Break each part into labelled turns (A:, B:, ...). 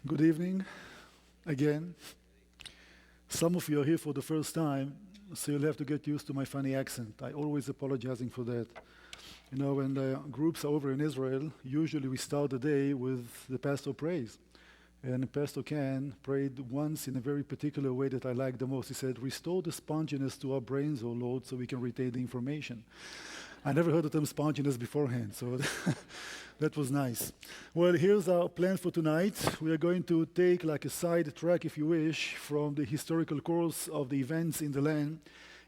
A: Good evening again. Some of you are here for the first time, so you'll have to get used to my funny accent. I always apologizing for that. You know, when the groups are over in Israel, usually we start the day with the pastor prays. And Pastor Ken prayed once in a very particular way that I like the most. He said, "Restore the sponginess to our brains, O Lord, so we can retain the information." I never heard the term sponginess beforehand, so that was nice. Well, here's our plan for tonight. We are going to take like a side track, if you wish, from the historical course of the events in the land,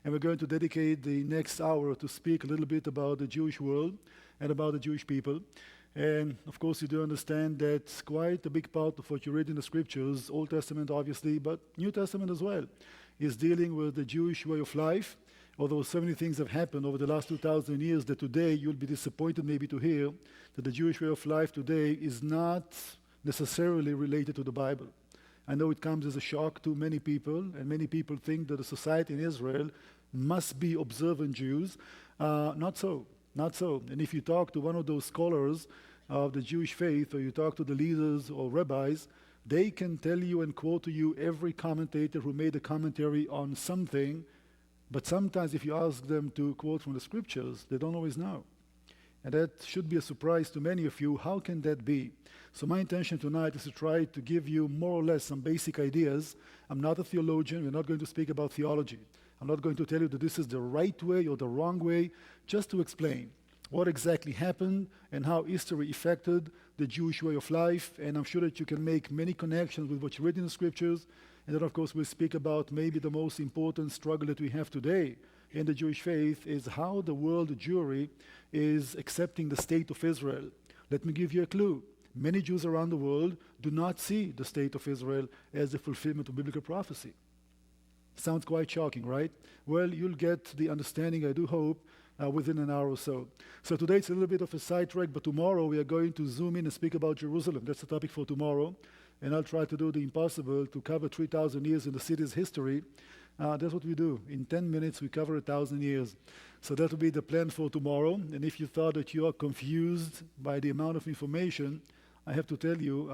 A: and we're going to dedicate the next hour to speak a little bit about the Jewish world and about the Jewish people. And of course, you do understand that quite a big part of what you read in the scriptures, Old Testament obviously, but New Testament as well, is dealing with the Jewish way of life. Although so many things have happened over the last 2,000 years that today you'll be disappointed maybe to hear that the Jewish way of life today is not necessarily related to the Bible. I know it comes as a shock to many people, and many people think that the society in Israel must be observant Jews. Not so. And if you talk to one of those scholars of the Jewish faith, or you talk to the leaders or rabbis, they can tell you and quote to you every commentator who made a commentary on something. But sometimes if you ask them to quote from the scriptures, they don't always know. And that should be a surprise to many of you. How can that be? So my intention tonight is to try to give you more or less some basic ideas. I'm not a theologian. We're not going to speak about theology. I'm not going to tell you that this is the right way or the wrong way, just to explain what exactly happened and how history affected the Jewish way of life. And I'm sure that you can make many connections with what you read in the scriptures. And then, of course, we'll speak about maybe the most important struggle that we have today in the Jewish faith is how the world Jewry is accepting the state of Israel. Let me give you a clue. Many Jews around the world do not see the state of Israel as the fulfillment of biblical prophecy. Sounds quite shocking, right? Well, you'll get the understanding, I do hope, within an hour or so. So today it's a little bit of a sidetrack, but tomorrow we are going to zoom in and speak about Jerusalem. That's the topic for tomorrow. And I'll try to do the impossible to cover 3,000 years in the city's history. That's what we do. In 10 minutes, we cover 1,000 years. So that will be the plan for tomorrow. And if you thought that you are confused by the amount of information, I have to tell you,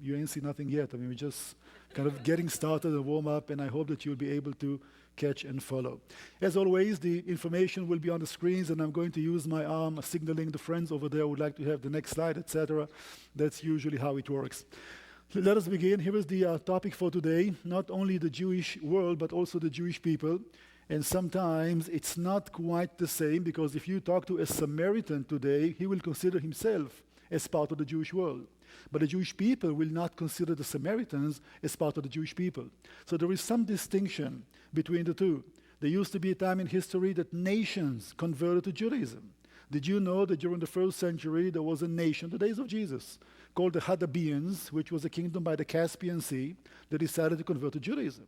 A: you ain't seen nothing yet. I mean, we're just kind of getting started and warm up, and I hope that you'll be able to catch and follow. As always, the information will be on the screens, and I'm going to use my arm signaling the friends over there who would like to have the next slide, etc. That's usually how it works. Let us begin. Here is the topic for today. Not only the Jewish world, but also the Jewish people. And sometimes it's not quite the same, because if you talk to a Samaritan today, he will consider himself as part of the Jewish world. But the Jewish people will not consider the Samaritans as part of the Jewish people. So there is some distinction between the two. There used to be a time in history that nations converted to Judaism. Did you know that during the first century there was a nation, the days of Jesus, called the Hadabeans, which was a kingdom by the Caspian Sea, that decided to convert to Judaism?